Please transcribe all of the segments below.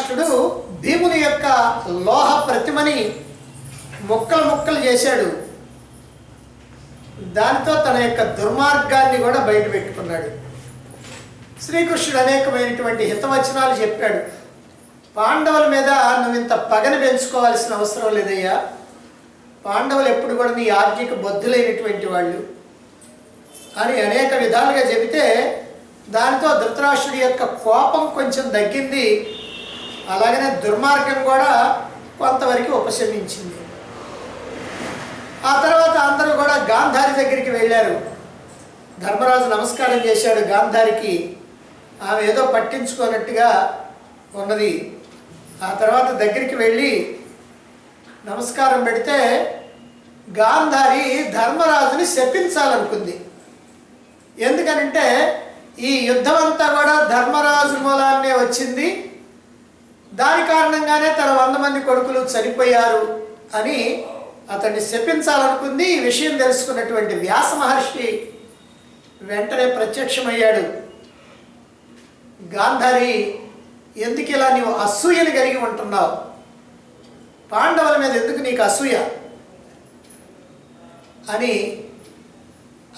ధృతరాష్ట్రుడు భీముని యొక్క లోహ ప్రతిమని ముక్కలు ముక్కలు చేశాడు. దాంతో తన యొక్క దుర్మార్గాన్ని కూడా బయట పెట్టుకున్నాడు. శ్రీకృష్ణుడు అనేకమైనటువంటి హితవచనాలు చెప్పాడు. పాండవుల మీద నువ్వు ఇంత పగని పెంచుకోవాల్సిన అవసరం లేదయ్యా, పాండవులు ఎప్పుడు కూడా నీ ఆజ్ఞకు బద్ధులైనటువంటి వాళ్ళు అని అనేక విధాలుగా చెబితే దానితో ధృతరాష్ట్రుడి యొక్క కోపం కొంచెం తగ్గింది. అలాగనే దుర్మార్గం కూడా కొంతవరకు ఉపశమించింది. ఆ తర్వాత అందరూ కూడా గాంధారి దగ్గరికి వెళ్ళారు. ధర్మరాజు నమస్కారం చేశాడు గాంధారికి. ఆమె ఏదో పట్టించుకోనట్టుగా ఉన్నది. ఆ తర్వాత దగ్గరికి వెళ్ళి నమస్కారం పెడితే గాంధారి ధర్మరాజుని శపించాలనుకుంది. ఎందుకనంటే ఈ యుద్ధం అంతా కూడా ధర్మరాజు మూలాన్నే వచ్చింది, దాని కారణంగానే తన 100 మంది కొడుకులు చనిపోయారు అని అతన్ని శపించాలనుకుంది. ఈ విషయం తెలుసుకున్నటువంటి వ్యాస మహర్షి వెంటనే ప్రత్యక్షమయ్యాడు. గాంధారి, ఎందుకు ఇలా నీవు అసూయని కలిగి ఉంటున్నావు? పాండవుల మీద ఎందుకు నీకు అసూయ అని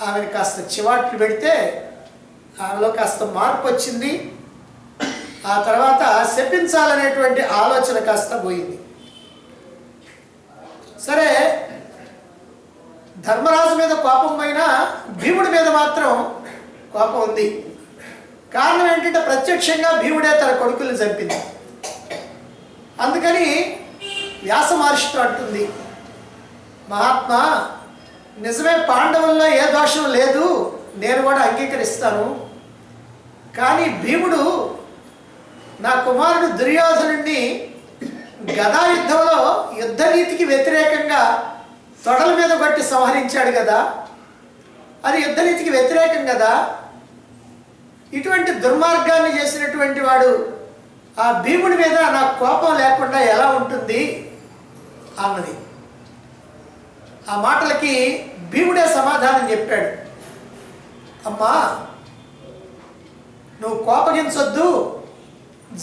ఆమెను కాస్త చివాట్లు పెడితే ఆమెలో కాస్త మార్పు వచ్చింది. ఆ తర్వాత శపించాలనేటువంటి ఆలోచన కాస్త పోయింది. సరే, ధర్మరాజు మీద కోపం పోయినా భీముడి మీద మాత్రం కోపం ఉంది. కారణం ఏంటంటే ప్రత్యక్షంగా భీముడే తన కొడుకుల్ని చంపింది. అందుకని వ్యాస మహర్షితో అంటుంది, మహాత్మా, నిజమే పాండవుల్లో ఏ దోషం లేదు, నేను కూడా అంగీకరిస్తాను. కానీ భీముడు నా కుమారుడు దుర్యోధనుడిని గదాయుద్ధంలో యుద్ధనీతికి వ్యతిరేకంగా తొడల మీద కొట్టి సంహరించాడు కదా, అది యుద్ధనీతికి వ్యతిరేకం కదా. ఇటువంటి దుర్మార్గాన్ని చేసినటువంటి వాడు ఆ భీముడి మీద నాకు కోపం లేకుండా ఎలా ఉంటుంది అన్నది. ఆ మాటలకి భీముడే సమాధానం చెప్పాడు. అమ్మా, నువ్వు కోపగించొద్దు,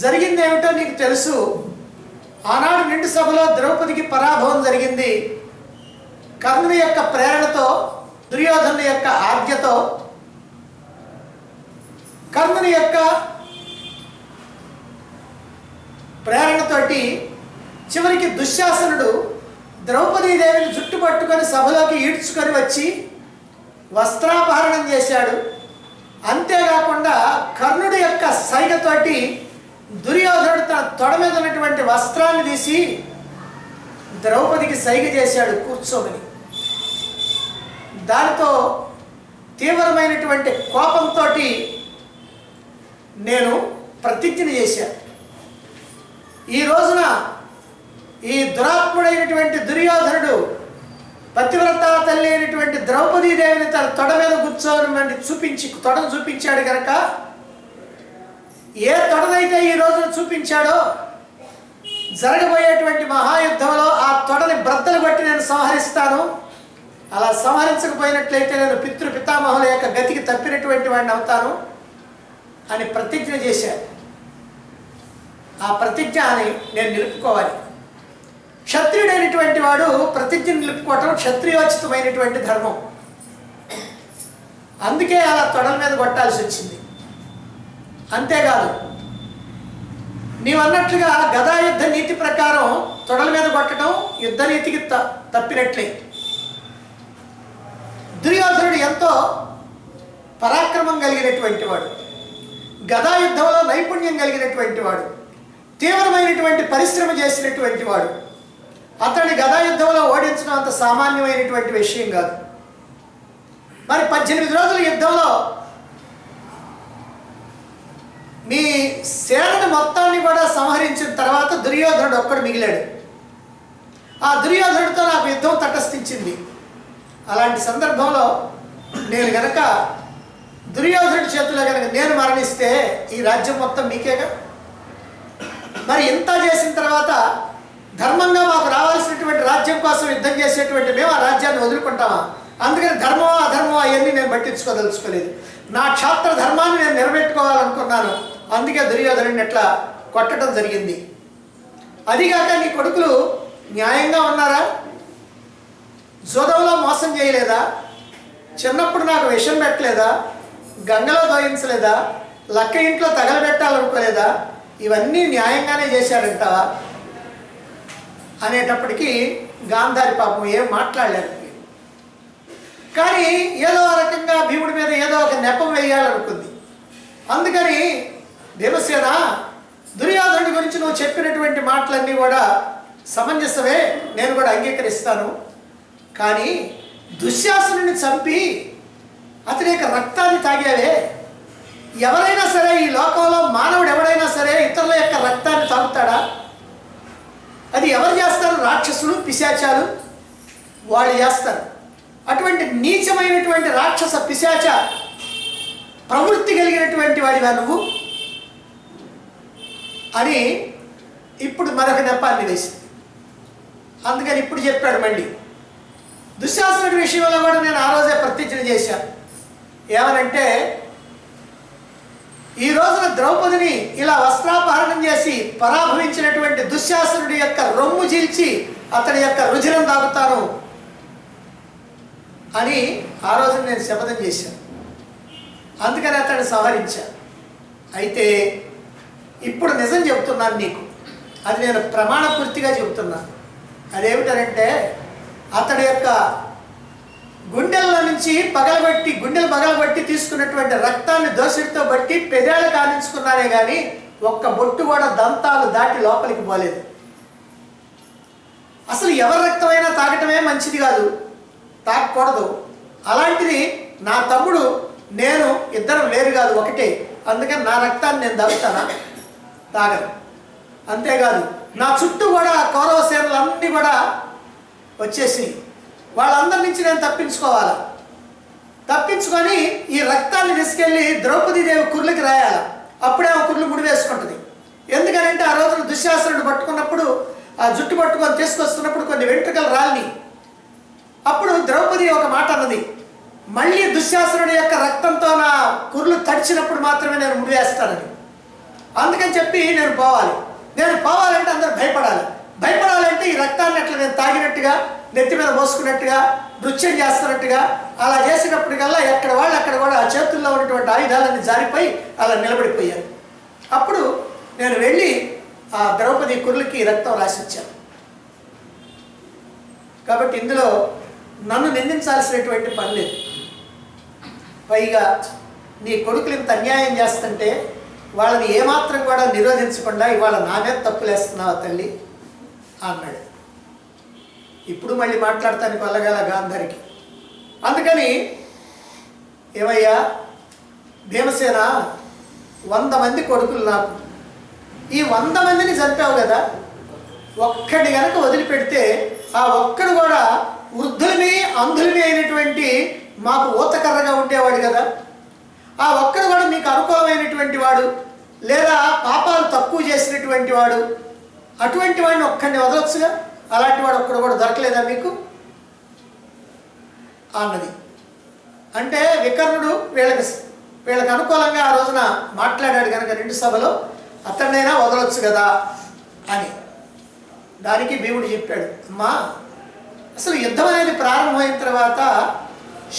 జరిగిందేమిటో నీకు తెలుసు. ఆనాడు నిండు సభలో ద్రౌపదికి పరాభవం జరిగింది. కర్ణుని యొక్క ప్రేరణతో, దుర్యోధను యొక్క ఆజ్ఞతో, కర్ణుని యొక్క ప్రేరణతోటి చివరికి దుశ్శాసనుడు ద్రౌపదీదేవిని జుట్టు పట్టుకొని సభలోకి ఈడ్చుకొని వచ్చి వస్త్రాపహరణం చేశాడు. అంతేకాకుండా కర్ణుడి యొక్క సైగతోటి దుర్యోధనుడు తన తొడ మీద ఉన్నటువంటి వస్త్రాన్ని తీసి ద్రౌపదికి సైగ చేశాడు కూర్చోమని. దానితో తీవ్రమైనటువంటి కోపంతో నేను ప్రతిజ్ఞ చేశాను, ఈ రోజున ఈ దురాత్ముడైనటువంటి దుర్యోధనుడు పతివ్రత తల్లి అయినటువంటి ద్రౌపదీదేవిని తన తొడ మీద కూర్చోని తొడను చూపించాడు కనుక, ఏ తొడనైతే ఈ రోజున చూపించాడో జరగబోయేటువంటి మహాయుద్ధంలో ఆ తొడని బ్రద్దలు బట్టి నేను సంహరిస్తాను. అలా సంహరించకపోయినట్లయితే నేను పితృపితామహుల యొక్క గతికి తప్పినటువంటి వాడిని అవుతాను అని ప్రతిజ్ఞ చేశాను. ఆ ప్రతిజ్ఞని నేను నిలుపుకోవాలి. క్షత్రియుడైనటువంటి వాడు ప్రతిజ్ఞ నిలుపుకోవటం క్షత్రియోచితమైనటువంటి ధర్మం. అందుకే అలా తొడల మీద కొట్టాల్సి వచ్చింది. అంతేకాదు, నీవన్నట్లుగా గదాయుద్ధ నీతి ప్రకారం తొడల మీద కొట్టడం యుద్ధ నీతికి తప్పినట్లే. దుర్యోధనుడు ఎంతో పరాక్రమం కలిగినటువంటి వాడు, గదాయుద్ధంలో నైపుణ్యం కలిగినటువంటి వాడు, తీవ్రమైనటువంటి పరిశ్రమ చేసినటువంటి వాడు. అతన్ని గదాయుద్ధంలో ఓడించడం అంత సామాన్యమైనటువంటి విషయం కాదు. మరి 18 రోజుల యుద్ధంలో మీ సేనని మొత్తాన్ని కూడా సంహరించిన తర్వాత దుర్యోధనుడు ఒక్కడు మిగిలాడు. ఆ దుర్యోధనుడితో నాకు యుద్ధం తటస్థించింది. అలాంటి సందర్భంలో నేను గనక దుర్యోధనుడి చేతిలో కనుక నేను మరణిస్తే ఈ రాజ్యం మొత్తం మీకేగా. మరి ఇంత చేసిన తర్వాత ధర్మంగా మాకు రావాల్సినటువంటి రాజ్యం కోసం యుద్ధం చేసేటువంటి మేము ఆ రాజ్యాన్ని వదులుకుంటామా? అందుకని ధర్మమా అధర్మమా అవన్నీ నేను పట్టించుకోదలుచుకోలేదు. నా క్షాత్ర ధర్మాన్ని నేను నిలబెట్టుకోవాలనుకున్నాను. అందుకే దుర్యోధనుడిని ఎట్లా కొట్టడం జరిగింది. అదిగాక నీ కొడుకులు న్యాయంగా ఉన్నారా? జోదంలో మోసం చేయలేదా? చిన్నప్పుడు నాకు విషం పెట్టలేదా? గంగలో దోయించలేదా? లక్క ఇంట్లో తగలబెట్టాలనుకోలేదా? ఇవన్నీ న్యాయంగానే చేశారంటావా అనేటప్పటికీ గాంధారి పాపం ఏం మాట్లాడలేదు. కానీ ఏదో రకంగా భీముడి మీద ఏదో ఒక నెపం వేయాలనుకుంది. అందుకని భీమసేన, దుర్యోధనుడి గురించి నువ్వు చెప్పినటువంటి మాటలన్నీ కూడా సమంజసమే, నేను కూడా అంగీకరిస్తాను. కానీ దుశ్శాసనుని చంపి అతని యొక్క రక్తాన్ని తాగావే, ఎవరైనా సరే ఈ లోకంలో మానవుడు ఎవడైనా సరే ఇతరుల యొక్క రక్తాన్ని తాగుతాడా? అది ఎవరు చేస్తారు? రాక్షసులు, పిశాచాలు వాళ్ళు చేస్తారు. అటువంటి నీచమైనటువంటి రాక్షస పిశాచ ప్రవృత్తి కలిగినటువంటి వాడివా నువ్వు అని ఇప్పుడు మరొక నెపాన్ని వేసింది. అందుకని ఇప్పుడు చెప్పాడు మళ్ళీ. దుశ్శాసనుడి విషయంలో కూడా నేను ఆ రోజే ప్రతిజ్ఞ చేశాను. ఏమనంటే, ఈ రోజున ద్రౌపదిని ఇలా వస్త్రాపహరణం చేసి పరాభవించినటువంటి దుశ్శాసనుడి యొక్క రొమ్ము చీల్చి అతడి యొక్క రుధిరం తాగుతాను అని ఆ రోజున నేను శపథం చేశాను. అందుకని అతన్ని సంహరించాను. అయితే ఇప్పుడు నిజం చెబుతున్నాను నీకు, అది నేను ప్రమాణపూర్తిగా చెబుతున్నాను. అదేమిటంటే, అతడి యొక్క గుండెల్లో నుంచి గుండెలు పగలబట్టి తీసుకున్నటువంటి రక్తాన్ని దోసిడితో బట్టి పెదాలు కానించుకున్నానే కానీ ఒక్క బొట్టు కూడా దంతాలు దాటి లోపలికి పోలేదు. అసలు ఎవరి రక్తమైనా తాగటమే మంచిది కాదు, తాగకూడదు. అలాంటిది నా తమ్ముడు నేను ఇద్దరం వేరు కాదు, ఒకటే. అందుకని నా రక్తాన్ని నేను తాగుతానా? తాగను. అంతేకాదు, నా చుట్టూ కూడా కౌరవ సేనలన్నీ కూడా వచ్చేసి వాళ్ళందరి నుంచి నేను తప్పించుకోవాలి. తప్పించుకొని ఈ రక్తాన్ని తీసుకెళ్ళి ద్రౌపదీదేవి కుర్లకి రాయాలి. అప్పుడే ఆ కుర్లు ముడి వేసుకుంటుంది. ఎందుకనంటే ఆ రోజున దుశ్శాసనుడు పట్టుకున్నప్పుడు, ఆ జుట్టు పట్టుకొని తీసుకొస్తున్నప్పుడు కొన్ని వెంట్రుకలు రాలిని. అప్పుడు ద్రౌపది ఒక మాట అన్నది, మళ్ళీ దుశ్శాసనుడి యొక్క రక్తంతో నా కుర్లు తడిచినప్పుడు మాత్రమే నేను ముడి వేస్తానని. అందుకని చెప్పి నేను పోవాలంటే అందరూ భయపడాలంటే ఈ రక్తాన్ని అట్లా నేను తాగినట్టుగా, నెత్తి మీద మోసుకున్నట్టుగా, నృత్యం చేస్తున్నట్టుగా అలా చేసినప్పటికల్లా ఎక్కడ వాళ్ళు అక్కడ కూడా ఆ చేతుల్లో ఉన్నటువంటి ఆయుధాలన్నీ జారిపోయి అలా నిలబడిపోయారు. అప్పుడు నేను వెళ్ళి ఆ ద్రౌపది కుర్లకి రక్తం రాసిచ్చాను. కాబట్టి ఇందులో నన్ను నిందించాల్సినటువంటి పని లేదు. పైగా నీ కొడుకులు ఇంత అన్యాయం చేస్తుంటే వాళ్ళని ఏమాత్రం కూడా నిరోధించకుండా ఇవాళ నా మీద తప్పులేస్తున్నావా తల్లి అన్నాడు. ఇప్పుడు మళ్ళీ మాట్లాడటానికి వెళ్ళగల గాంధారికి. అందుకని, ఏమయ్యా భీమసేన, 100 మంది కొడుకులు నాకు, ఈ 100 మందిని చంపావు కదా, ఒక్కడి గనక వదిలిపెడితే ఆ ఒక్కడు కూడా వృద్ధులమి అంధులమి అయినటువంటి మాకు ఊతకర్రగా ఉండేవాడు కదా, ఆ ఒక్కడు కూడా మీకు అనుకూలమైనటువంటి వాడు, లేదా పాపాలు తక్కువ చేసినటువంటి వాడు, అటువంటి వాడిని ఒక్కడిని వదలొచ్చుగా, అలాంటి వాడు ఒక్కడు కూడా దొరకలేదా మీకు అన్నది. అంటే వికర్ణుడు వీళ్ళకి అనుకూలంగా ఆ రోజున మాట్లాడాడు కనుక 2 సభలో అతన్నైనా వదలొచ్చు కదా అని. దానికి భీముడు చెప్పాడు, అమ్మా అసలు యుద్ధం అనేది ప్రారంభమైన తర్వాత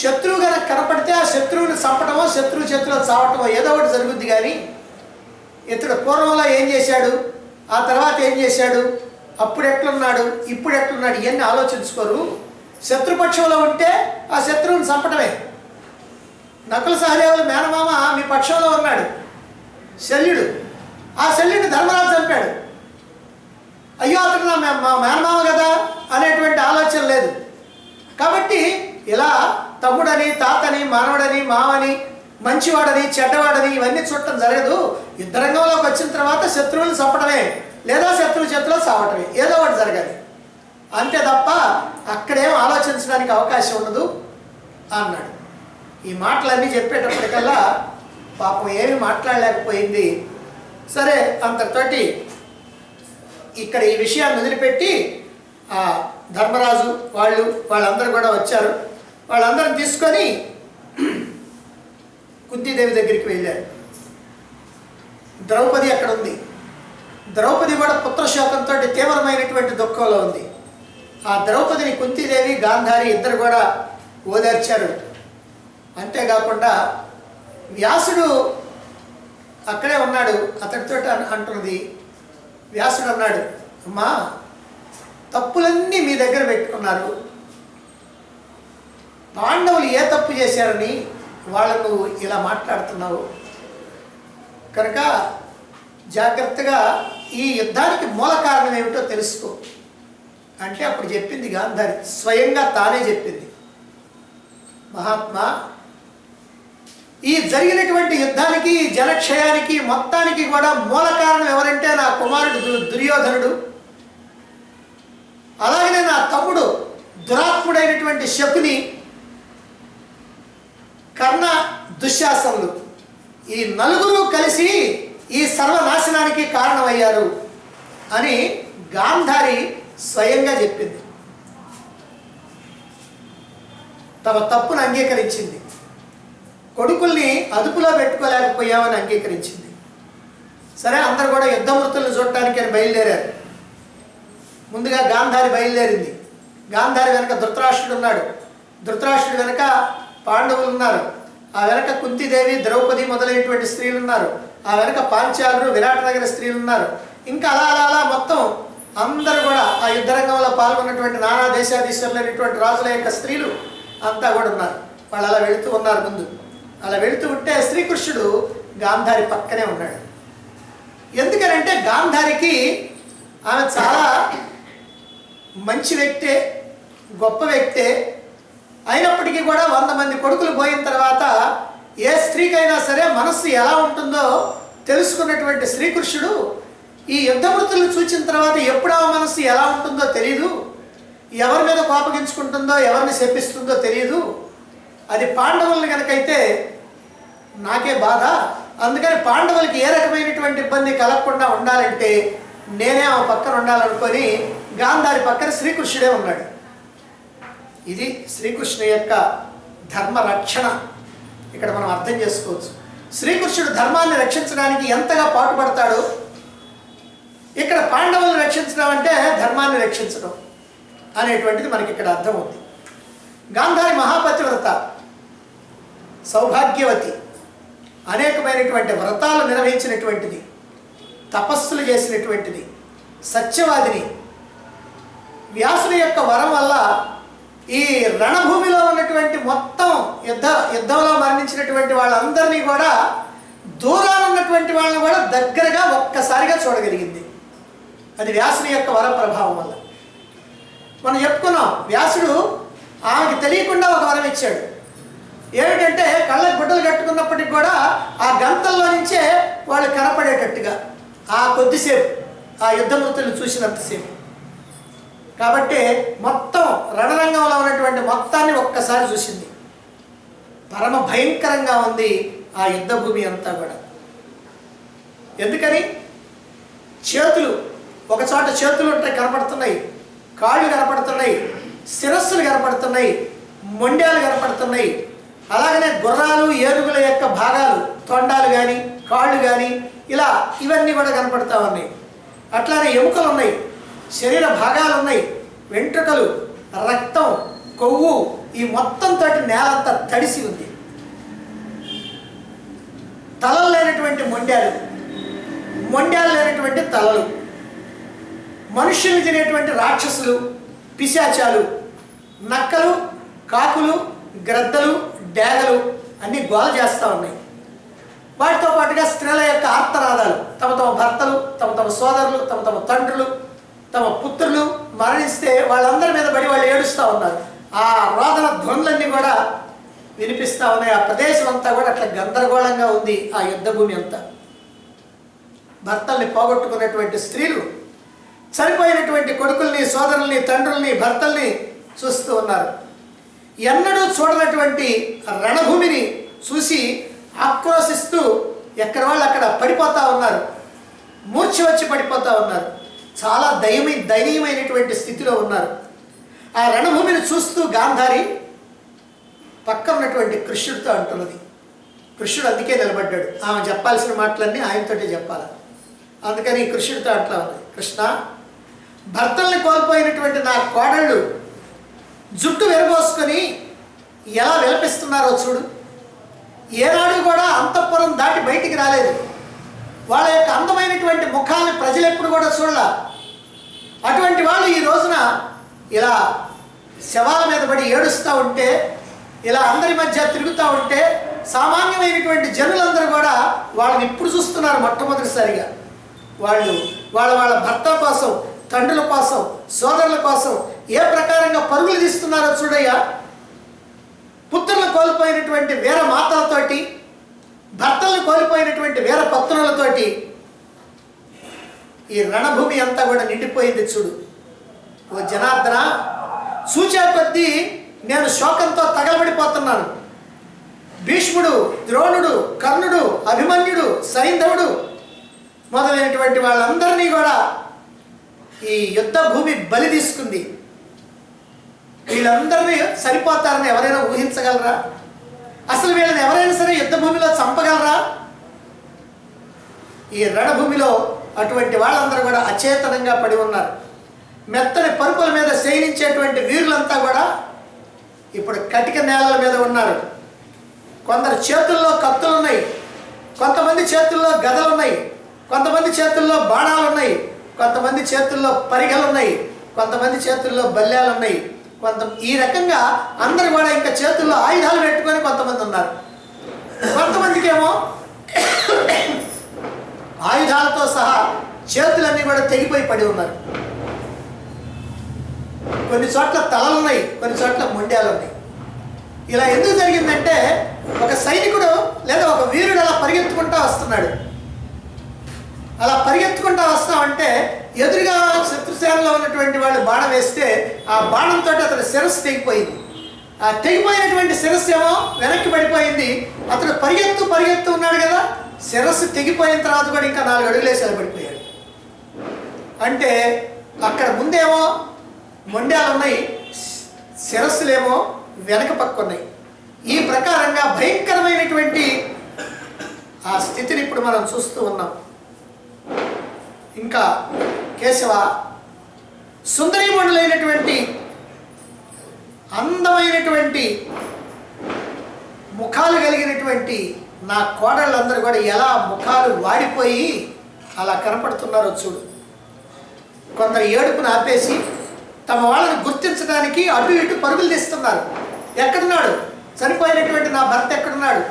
శత్రువు కనుక కనపడితే ఆ శత్రువుని చంపటమో శత్రువు చేతిలో చావటమో ఏదో ఒకటి జరుగుద్ది. కానీ ఇతడు పూర్వంలో ఏం చేశాడు, ఆ తర్వాత ఏం చేశాడు, అప్పుడు ఎట్లున్నాడు, ఇప్పుడు ఎట్లున్నాడు, ఇవన్నీ ఆలోచించుకోరు. శత్రుపక్షంలో ఉంటే ఆ శత్రువుని చంపటమే. నకుల సహదేవుల మేనమామ మీ పక్షంలో ఉన్నాడు శల్యుడు, ఆ శల్యుడిని ధర్మరాజు చంపాడు. అయ్యో అతడు మా మేనమామ కదా అనేటువంటి ఆలోచన లేదు. కాబట్టి ఇలా తమ్ముడని, తాతని, మానవుడని, మామని, మంచివాడని, చెడ్డవాడని ఇవన్నీ చూడటం జరగదు. యుద్ధరంగంలోకి వచ్చిన తర్వాత శత్రువులను చంపడమే, లేదా శత్రువు చేతిలో చావటమే, ఏదో ఒకటి జరగాలి. అంతే తప్ప అక్కడేం ఆలోచించడానికి అవకాశం ఉండదు అన్నాడు. ఈ మాటలన్నీ చెప్పేటప్పటికల్లా పాపం ఏమి మాట్లాడలేకపోయింది. సరే, అంతటితోటి ఇక్కడ ఈ విషయాన్ని వదిలిపెట్టి ఆ ధర్మరాజు వాళ్ళందరూ కూడా వచ్చారు. వాళ్ళందరిని తీసుకొని కుంతీదేవి దగ్గరికి వెళ్ళారు. ద్రౌపది అక్కడ ఉంది. ద్రౌపది కూడా పుత్రశోకంతో తీవ్రమైనటువంటి దుఃఖంలో ఉంది. ఆ ద్రౌపదిని కుంతీదేవి గాంధారి ఇద్దరు కూడా ఓదార్చారు. అంతేకాకుండా వ్యాసుడు అక్కడే ఉన్నాడు. అతడితో అంటున్నది, వ్యాసుడు అన్నాడు, అమ్మా తప్పులన్నీ మీ దగ్గర పెట్టుకున్నారు, పాండవులు ఏ తప్పు చేశారని వాళ్ళను ఇలా మాట్లాడుతున్నావు, కనుక జాగ్రత్తగా ఈ యుద్ధానికి మూల కారణం ఏమిటో తెలుసుకో అంటే అప్పుడు చెప్పింది గాంధారి, స్వయంగా తానే చెప్పింది, మహాత్మా ఈ జరిగినటువంటి యుద్ధానికి జనక్షయానికి మొత్తానికి కూడా మూల కారణం ఎవరంటే నా కుమారుడు దుర్యోధనుడు, అలాగనే నా తమ్ముడు దురాత్ముడైనటువంటి శకుని, కర్ణ, దుశ్శాసనులు, ఈ నలుగురు కలిసి ఈ సర్వనాశనానికి కారణమయ్యారు అని గాంధారి స్వయంగా చెప్పింది. తమ తప్పును అంగీకరించింది, కొడుకుల్ని అదుపులో పెట్టుకోలేకపోయామని అంగీకరించింది. సరే, అందరు కూడా యుద్ధమృతులను చూడటానికి అని బయలుదేరారు. ముందుగా గాంధారి బయలుదేరింది. గాంధారి వెనక ధృతరాష్ట్రుడు ఉన్నాడు, ధృతరాష్ట్రుడు వెనక పాండవులు ఉన్నారు, ఆ వెనక కుంతీదేవి, ద్రౌపది మొదలైనటువంటి స్త్రీలు ఉన్నారు, ఆ వెనక పాంచాలు, విరాట నగర స్త్రీలు ఉన్నారు. ఇంకా అలా అలా అలా మొత్తం అందరూ కూడా ఆ యుద్ధరంగంలో పాల్గొన్నటువంటి నానా దేశాధీశ్వరులైనటువంటి రాజుల యొక్క స్త్రీలు అంతా కూడా ఉన్నారు. వాళ్ళు అలా వెళుతూ ఉన్నారు. ముందు అలా వెళుతూ ఉంటే శ్రీకృష్ణుడు గాంధారి పక్కనే ఉన్నాడు. ఎందుకనంటే గాంధారికి ఆమె చాలా మంచి వ్యక్తే, గొప్ప వ్యక్తే అయినప్పటికీ కూడా 100 మంది కొడుకులు పోయిన తర్వాత ఏ స్త్రీకైనా సరే మనస్సు ఎలా ఉంటుందో తెలుసుకున్నటువంటి శ్రీకృష్ణుడు ఈ యుద్ధమృతులను చూచిన తర్వాత ఎప్పుడు ఆ మనస్సు ఎలా ఉంటుందో తెలియదు, ఎవరి మీద కోపగించుకుంటుందో, ఎవరిని శపిస్తుందో తెలియదు. అది పాండవుల్ని కనుకైతే నాకే బాధ, అందుకని పాండవులకి ఏ రకమైనటువంటి ఇబ్బంది కలగకుండా ఉండాలంటే నేనే ఆమె పక్కన ఉండాలనుకొని గాంధారి పక్కన శ్రీకృష్ణుడే ఉన్నాడు. ఇది శ్రీకృష్ణు యొక్క ధర్మ రక్షణ ఇక్కడ మనం అర్థం చేసుకోవచ్చు. శ్రీకృష్ణుడు ధర్మాన్ని రక్షించడానికి ఎంతగా పాటుపడతాడో ఇక్కడ పాండవులను రక్షించడం అంటే ధర్మాన్ని రక్షించడం అనేటువంటిది మనకి ఇక్కడ అర్థమవుతుంది. గాంధారి మహాపతివ్రత, సౌభాగ్యవతి, అనేకమైనటువంటి వ్రతాలు నిర్వహించినటువంటిది, తపస్సులు చేసినటువంటిది, సత్యవాదిని. వ్యాసుని యొక్క వరం వల్ల ఈ రణభూమిలో ఉన్నటువంటి మొత్తం యుద్ధంలో మరణించినటువంటి వాళ్ళందరినీ కూడా, దూరాన ఉన్నటువంటి వాళ్ళని కూడా దగ్గరగా ఒక్కసారిగా చూడగలిగింది. అది వ్యాసుని యొక్క వర ప్రభావం వల్ల. మనం చెప్పుకున్నాం, వ్యాసుడు ఆమెకి తెలియకుండా ఒక వరం ఇచ్చాడు. ఏమిటంటే కళ్ళకి గుడ్డలు కట్టుకున్నప్పటికి కూడా ఆ గంతల్లో నుంచే వాళ్ళు కనపడేటట్టుగా ఆ కొద్దిసేపు ఆ యుద్ధమూర్తులను చూసినంతసేపు. కాబట్టి మొత్తం రణరంగంలో ఉన్నటువంటి మొత్తాన్ని ఒక్కసారి చూసింది. పరమ భయంకరంగా ఉంది ఆ యుద్ధ భూమి అంతా కూడా. ఎందుకని చేతులు, ఒక చోట చేతులు ఉంటాయి కనపడుతున్నాయి, కాళ్ళు కనపడుతున్నాయి, శిరస్సులు కనపడుతున్నాయి, మొండ్యాలు కనపడుతున్నాయి, అలాగనే గుర్రాలు ఏనుగుల యొక్క భాగాలు, తొండాలు కానీ కాళ్ళు కానీ ఇలా ఇవన్నీ కూడా కనపడతా ఉన్నాయి. అట్లానే ఎముకలు ఉన్నాయి, శరీర భాగాలు ఉన్నాయి, వెంట్రుకలు, రక్తం, కొవ్వు, ఈ మొత్తం తోటి నేలంతా తడిసి ఉంది. తలలు లేనటువంటి మొండ్యాలు, మొండ్యాలు లేనటువంటి తలలు, మనుష్యులు తినేటువంటి రాక్షసులు, పిశాచాలు, నక్కలు, కాకులు, గ్రద్దలు, డేగలు అన్నీ గోల చేస్తూ ఉన్నాయి. వాటితో పాటుగా స్త్రీల యొక్క ఆర్తనాదాలు, తమ తమ భర్తలు, తమ తమ సోదరులు, తమ తమ తండ్రులు, తమ పుత్రులు మరణిస్తే వాళ్ళందరి మీద పడి వాళ్ళు ఏడుస్తూ ఉన్నారు. ఆ రోదన ధ్వనులన్నీ కూడా వినిపిస్తూ ఉన్నాయి. ఆ ప్రదేశం అంతా కూడా అట్లా గందరగోళంగా ఉంది. ఆ యుద్ధ భూమి అంతా భర్తల్ని పోగొట్టుకున్నటువంటి స్త్రీలు చనిపోయినటువంటి కొడుకుల్ని, సోదరుల్ని, తండ్రుల్ని, భర్తల్ని చూస్తూ ఉన్నారు. ఎన్నడూ చూడనటువంటి రణభూమిని చూసి ఆక్రోశిస్తూ ఎక్కడ వాళ్ళు అక్కడ పడిపోతూ ఉన్నారు, మూర్ఛ వచ్చి పడిపోతూ ఉన్నారు. చాలా దయనీయమైనటువంటి స్థితిలో ఉన్నారు. ఆ రణభూమిని చూస్తూ గాంధారి పక్కన ఉన్నటువంటి కృష్ణుడితో అంటున్నది. కృష్ణుడు అందుకే నిలబడ్డాడు. ఆమె చెప్పాల్సిన మాటలన్నీ ఆయనతోటే చెప్పాలి. అందుకని కృష్ణుడితో అట్లా ఉంది, కృష్ణ భర్తల్ని కోల్పోయినటువంటి నా కోడళ్ళు జుట్టు విరబోసుకొని ఎలా విలపిస్తున్నారో చూడు. ఏనాడు కూడా అంతఃపురం దాటి బయటికి రాలేదు. వాళ్ళ యొక్క అందమైనటువంటి ముఖాలను ప్రజలు ఎప్పుడు కూడా చూడాల. అటువంటి వాళ్ళు ఈ రోజున ఇలా శవాల మీద పడి ఏడుస్తూ ఉంటే, ఇలా అందరి మధ్య తిరుగుతూ ఉంటే సామాన్యమైనటువంటి జనులందరూ కూడా వాళ్ళని ఇప్పుడు చూస్తున్నారు మొట్టమొదటిసారిగా. వాళ్ళు వాళ్ళ భర్త కోసం, తండ్రుల కోసం, సోదరుల కోసం ఏ ప్రకారంగా పరుగులు తీస్తున్నారో చూడయ్యా. పుత్రులను కోల్పోయినటువంటి వీర మాతలతోటి, భర్తలను కోల్పోయినటువంటి వీర పత్నులతోటి ఈ రణభూమి అంతా కూడా నిండిపోయింది చూడు. ఓ జనార్దన, చూచే కొద్దీ నేను శోకంతో తగలబడిపోతున్నాను. భీష్ముడు, ద్రోణుడు, కర్ణుడు, అభిమన్యుడు, సైంధవుడు మొదలైనటువంటి వాళ్ళందరినీ కూడా ఈ యుద్ధ భూమి బలి తీసుకుంది. వీళ్ళందరినీ సరిపోతారని ఎవరైనా ఊహించగలరా? అసలు వీళ్ళని ఎవరైనా సరే యుద్ధ భూమిలో చంపగలరా? ఈ రణభూమిలో అటువంటి వాళ్ళందరూ కూడా అచేతనంగా పడి ఉన్నారు. మెత్తని పరుపుల మీద శయనించేటువంటి వీరులంతా కూడా ఇప్పుడు కటిక నేలల మీద ఉన్నారు. కొందరు చేతుల్లో కత్తులు ఉన్నాయి, కొంతమంది చేతుల్లో గదలు ఉన్నాయి, కొంతమంది చేతుల్లో బాణాలు ఉన్నాయి, కొంతమంది చేతుల్లో పరిగెలు ఉన్నాయి, కొంతమంది చేతుల్లో బల్యాలు ఉన్నాయి. ఈ రకంగా అందరు కూడా ఇంకా చేతుల్లో ఆయుధాలు పెట్టుకొని కొంతమంది ఉన్నారు. కొంతమందికి ఏమో ఆయుధాలతో సహా చేతులన్నీ కూడా తెగిపోయి పడి ఉన్నారు. కొన్ని చోట్ల తలలు ఉన్నాయి, కొన్ని చోట్ల మొండ్యాలు ఉన్నాయి. ఇలా ఎందుకు జరిగిందంటే, ఒక సైనికుడు లేదా ఒక వీరుడు అలా పరిగెత్తుకుంటూ వస్తున్నాడు. అలా పరిగెత్తుకుంటూ వస్తామంటే ఎదురుగా శత్రుసేనలో ఉన్నటువంటి వాళ్ళు బాణం వేస్తే ఆ బాణంతో అతని శిరస్సు తెగిపోయింది. ఆ తెగిపోయినటువంటి శిరస్సు ఏమో వెనక్కి పడిపోయింది. అతడు పరిగెత్తు ఉన్నాడు కదా, శిరస్సు తెగిపోయిన తర్వాత కూడా ఇంకా 4 అడుగులు వేసి పడిపోయాడు. అంటే అక్కడ ముందేమో మొండ్యాలు ఉన్నాయి, శిరస్సులేమో వెనక పక్క ఉన్నాయి. ఈ ప్రకారంగా భయంకరమైనటువంటి ఆ స్థితిని ఇప్పుడు మనం చూస్తూ ఉన్నాం. ఇంకా కేశవ, సుందరీమణులైనటువంటి అందమైనటువంటి ముఖాలు కలిగినటువంటి నా కోడళ్ళందరూ కూడా ఎలా ముఖాలు వాడిపోయి అలా కనపడుతున్నారో చూడు. కొందరు ఏడుపును ఆపేసి తమ వాళ్ళని గుర్తించడానికి అటు ఇటు పరుగులు తీస్తున్నారు. ఎక్కడున్నాడు? చనిపోయినటువంటి నా భర్త ఎక్కడున్నాడు?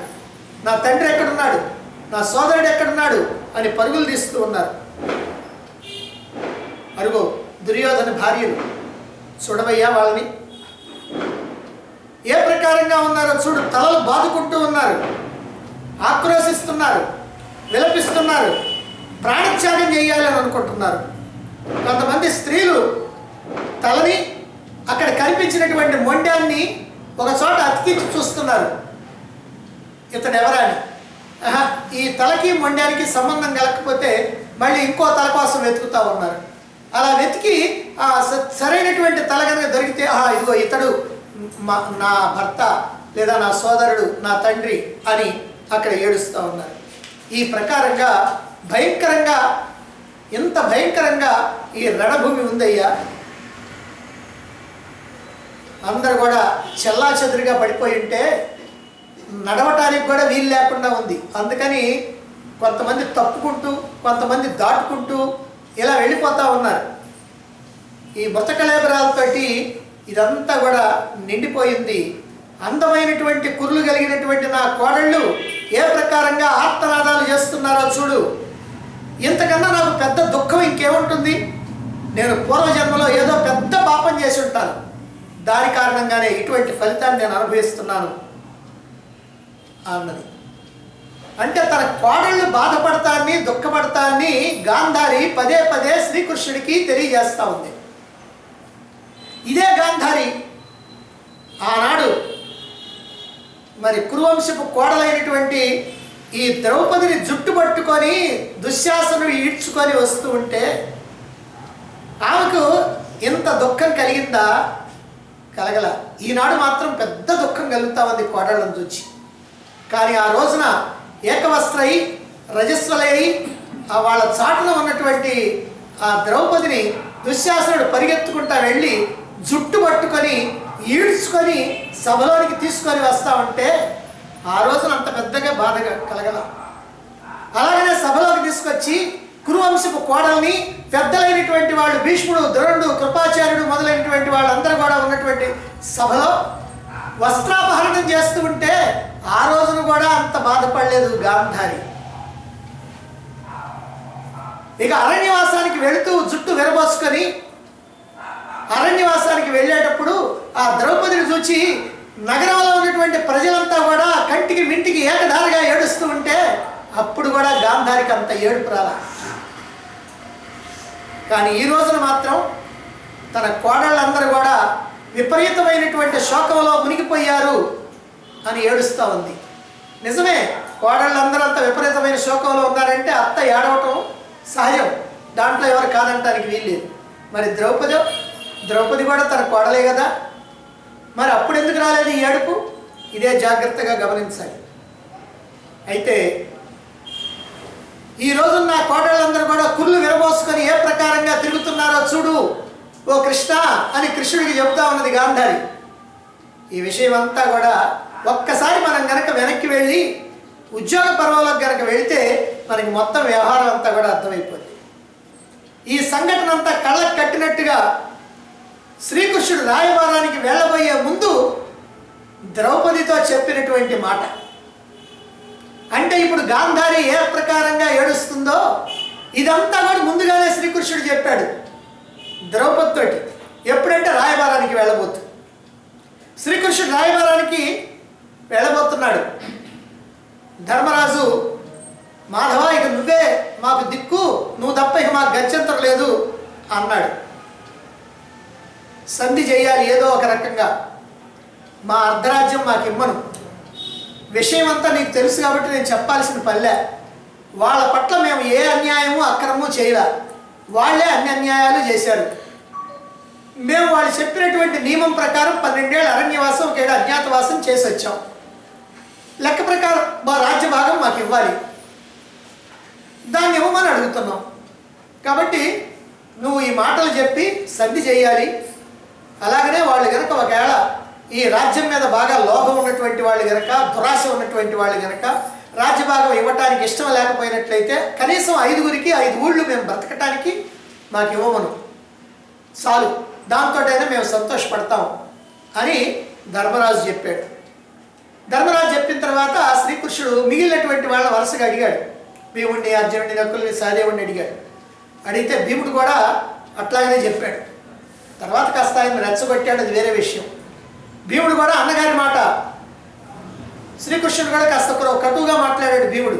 నా తండ్రి ఎక్కడున్నాడు? నా సోదరుడు ఎక్కడున్నాడు అని పరుగులు తీస్తూ ఉన్నారు. అరుగో దుర్యోధన భార్యలు, చూడవయ్యా వాళ్ళని ఏ ప్రకారంగా ఉన్నారో చూడు. తలలు బాదుకుంటూ ఉన్నారు, ఆక్రోశిస్తున్నారు, విలపిస్తున్నారు, ప్రాణత్యాగం చేయాలని అనుకుంటున్నారు. కొంతమంది స్త్రీలు తలని అక్కడ కనిపించినటువంటి మొండ్యాన్ని ఒక చోట అతికించి చూస్తున్నారు, ఇతడు ఎవరని. ఈ తలకి మొండ్యానికి సంబంధం కలగకపోతే మళ్ళీ ఇంకో తల కోసం వెతుకుతూ ఉన్నారు. అలా వెతికి సరైనటువంటి తల కనుక దొరికితే ఇదిగో ఇతడు నా భర్త లేదా నా సోదరుడు, నా తండ్రి అని అక్కడ ఏడుస్తూ ఉన్నారు. ఈ ప్రకారంగా భయంకరంగా, ఇంత భయంకరంగా ఈ రణభూమి ఉందయ్యా. అందరూ కూడా చెల్లాచెదురుగా పడిపోయి ఉంటే నడవటానికి కూడా వీలు లేకుండా ఉంది. అందుకని కొంతమంది తప్పుకుంటూ, కొంతమంది దాటుకుంటూ ఇలా వెళ్ళిపోతూ ఉన్నారు. ఈ మృతకళేబరాలతోటి ఇదంతా కూడా నిండిపోయింది. అందమైనటువంటి కుర్లు కలిగినటువంటి నా కోడళ్ళు ఏ ప్రకారంగా ఆర్తనాదాలు చేస్తున్నారో చూడు. ఇంతకన్నా నాకు పెద్ద దుఃఖం ఇంకేముంటుంది? నేను పూర్వజన్మలో ఏదో పెద్ద పాపం చేసి ఉంటాను, దాని కారణంగానే ఇటువంటి ఫలితాన్ని నేను అనుభవిస్తున్నాను అన్నది. అంటే తన కోడళ్ళు బాధపడతాన్ని, దుఃఖపడతాన్ని గాంధారి పదే పదే శ్రీకృష్ణుడికి తెలియజేస్తూ ఉంది. ఇదే గాంధారి ఆనాడు మరి కురువంశపు కోడలైనటువంటి ఈ ద్రౌపదిని జుట్టు పట్టుకొని దుశ్శాసనుడు ఈడ్చుకొని వస్తూ ఉంటే ఆమెకు ఇంత దుఃఖం కలిగిందా? కలగల. ఈనాడు మాత్రం పెద్ద దుఃఖం కలుగుతా ఉంది కోడళ్ళను చూచి. కానీ ఆ రోజున ఏకవస్త్రై రజస్వలై వాళ్ళ చాటున ఉన్నటువంటి ఆ ద్రౌపదిని దుశ్శాసనుడు పరిగెత్తుకుంటా వెళ్ళి జుట్టు పట్టుకొని ఈడ్చుకొని సభలోనికి తీసుకొని వస్తా ఉంటే ఆ రోజున అంత పెద్దగా బాధగా కలగల. అలాగనే సభలోకి తీసుకొచ్చి కురువంశపు కోడల్ని పెద్దలైనటువంటి వాళ్ళు భీష్ముడు, ద్రోణుడు, కృపాచార్యుడు మొదలైనటువంటి వాళ్ళందరూ కూడా ఉన్నటువంటి సభలో వస్త్రాపహరణం చేస్తూ ఉంటే ఆ రోజున కూడా అంత బాధపడలేదు గాంధారి. ఇక అరణ్యవాసానికి వెళుతూ జుట్టు విరబోసుకొని అరణ్యవాసానికి వెళ్ళేటప్పుడు ఆ ద్రౌపదిని చూచి నగరంలో ఉన్నటువంటి ప్రజలంతా కూడా కంటికి మింటికి ఏకధారగా ఏడుస్తూ ఉంటే అప్పుడు కూడా గాంధారికి అంత ఏడుపు రాల. కానీ ఈ రోజున మాత్రం తన కోడళ్ళందరూ కూడా విపరీతమైనటువంటి శోకంలో మునిగిపోయారు అని ఏడుస్తూ ఉంది. నిజమే, కోడళ్ళందరూ అంత విపరీతమైన శోకంలో ఉన్నారంటే అత్త ఏడవటం సహజం, దాంట్లో ఎవరు కాదంటానికి వీల్లేదు. మరి ద్రౌపది కూడా తన కోడలే కదా, మరి అప్పుడు ఎందుకు రాలేదు ఈ ఏడుపు? ఇదే జాగ్రత్తగా గమనించాలి. అయితే ఈ రోజు నా కోడళ్ళందరూ కూడా కుర్లు విరబోసుకొని ఏ ప్రకారంగా తిరుగుతున్నారో చూడు ఓ కృష్ణ అని కృష్ణుడికి చెబుతా ఉన్నది గాంధారి. ఈ విషయం అంతా కూడా ఒక్కసారి మనం గనక వెనక్కి వెళ్ళి ఉద్యోగ పర్వంలోకి గనక వెళితే మనకి మొత్తం వ్యవహారం అంతా కూడా అర్థమైపోతుంది. ఈ సంఘటన అంతా కళ్ళకు కట్టినట్టుగా శ్రీకృష్ణుడు రాయబారానికి వెళ్ళబోయే ముందు ద్రౌపదితో చెప్పినటువంటి మాట అంటే ఇప్పుడు గాంధారి ఏ ప్రకారంగా ఏడుస్తుందో ఇదంతా కూడా ముందుగానే శ్రీకృష్ణుడు చెప్పాడు ద్రౌపదితోటి. ఎప్పుడంటే రాయబారానికి వెళ్ళబోతు శ్రీకృష్ణుడు రాయబారానికి వెళ్ళబోతున్నాడు. ధర్మరాజు, మాధవ ఇక నువ్వే మాకు దిక్కు, నువ్వు తప్ప ఇక మాకు గత్యంతరం లేదు అన్నాడు. సంధి చేయాలి ఏదో ఒక రకంగా, మా అర్ధరాజ్యం మాకు ఇమ్మను, విషయం అంతా నీకు తెలుసు కాబట్టి నేను చెప్పాల్సిన పనిలే, వాళ్ళ పట్ల మేము ఏ అన్యాయము అక్రమము చేయలే, వాళ్ళే అన్ని అన్యాయాలు చేశారు, మేము వాళ్ళు చెప్పినటువంటి నియమం ప్రకారం 12 ఏళ్ళ అరణ్యవాసం 1 ఏడు అజ్ఞాతవాసం చేసి వచ్చాం, లెక్క ప్రకారం మా రాజ్య భాగం మాకు ఇవ్వాలి, దాన్ని ఇవ్వమని అడుగుతున్నాం, కాబట్టి నువ్వు ఈ మాటలు చెప్పి సంధి చేయాలి. అలాగనే వాళ్ళు కనుక ఒకవేళ ఈ రాజ్యం మీద బాగా లోభం ఉన్నటువంటి వాళ్ళు కనుక, దురాశ ఉన్నటువంటి వాళ్ళు కనుక రాజ్యభాగం ఇవ్వటానికి ఇష్టం లేకపోయినట్లయితే కనీసం 5గురికి 5 ఊళ్ళు మేము బ్రతకటానికి మాకు ఇవ్వమను చాలు, దాంతోటైనా మేము సంతోషపడతాం అని ధర్మరాజు చెప్పాడు. ధర్మరాజు చెప్పిన తర్వాత శ్రీకృష్ణుడు మిగిలినటువంటి వాళ్ళ వరుసగా అడిగాడు. భీముడిని, అర్జునుడిని, నకులుని, సహదేవుడిని అడిగాడు. అడిగితే భీముడు కూడా అట్లాగనే చెప్పాడు. తర్వాత కాస్త ఆయన రెచ్చగొట్టాడు, అది వేరే విషయం. భీముడు కూడా అన్నగారి మాట, శ్రీకృష్ణుడు కూడా కాస్త కటువుగా మాట్లాడాడు. భీముడు,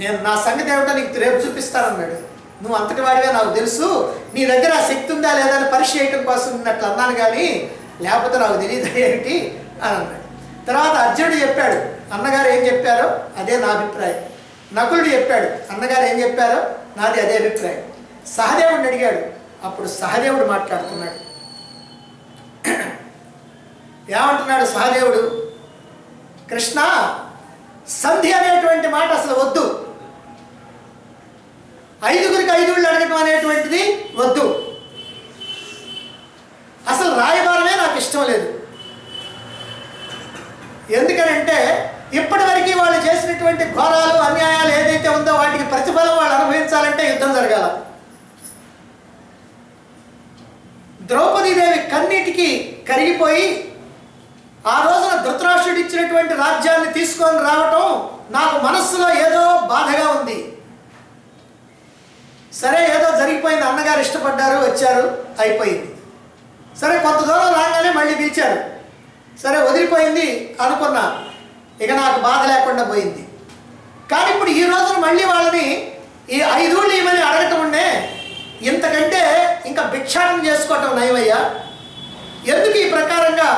నేను నా సంగతి ఏమిటో నీకు రేపు చూపిస్తానన్నాడు. నువ్వు అంతటి వాడివే నాకు తెలుసు, నీ దగ్గర ఆ శక్తి ఉందా లేదా అని పరీక్ష చేయటం కోసం నిన్నట్లు అన్నాను కానీ లేకపోతే నాకు తెలియదు ఏమిటి అని అన్నాడు. తర్వాత అర్జునుడు చెప్పాడు అన్నగారు ఏం చెప్పారో అదే నా అభిప్రాయం. నకులుడు చెప్పాడు అన్నగారు ఏం చెప్పారో నాది అదే అభిప్రాయం. సహదేవుడిని అడిగాడు. అప్పుడు సహదేవుడు మాట్లాడుతున్నాడు. ఏమంటున్నాడు సహదేవుడు? కృష్ణ, సంధి అనేటువంటి మాట అసలు వద్దు, 5గురికి 5 ఊళ్ళు అడగటం అనేటువంటిది వద్దు, అసలు రాయబారమే నాకు ఇష్టం లేదు. ఎందుకనంటే ఇప్పటివరకు వాళ్ళు చేసినటువంటి ఘోరాలు అన్యాయాలు ఏదైతే ఉందో వాటికి ప్రతిఫలం వాళ్ళు అనుభవించాలంటే యుద్ధం జరగాల. ద్రౌపదీదేవి కన్నీటికి కరిగిపోయి ఆ రోజున ధృతరాష్ట్రుడు ఇచ్చినటువంటి రాజ్యాన్ని తీసుకొని రావటం నాకు మనస్సులో ఏదో బాధగా ఉంది. సరే ఏదో జరిగిపోయింది, అన్నగారు ఇష్టపడ్డారు, వచ్చారు, అయిపోయింది. సరే కొంత దూరం రాగానే మళ్ళీ పిలిచారు, సరే వదిలిపోయింది అనుకున్నా, ఇక నాకు బాధ లేకుండా పోయింది. కానీ ఇప్పుడు ఈ రోజున మళ్ళీ వాళ్ళని ఈ 5 ఊళ్ళు ఇవన్నీ అడగటం ఉండే, ఇంతకంటే ఇంకా భిక్షాటం చేసుకోవటం నయమయ్యా. ఎందుకు ఈ ప్రకారంగా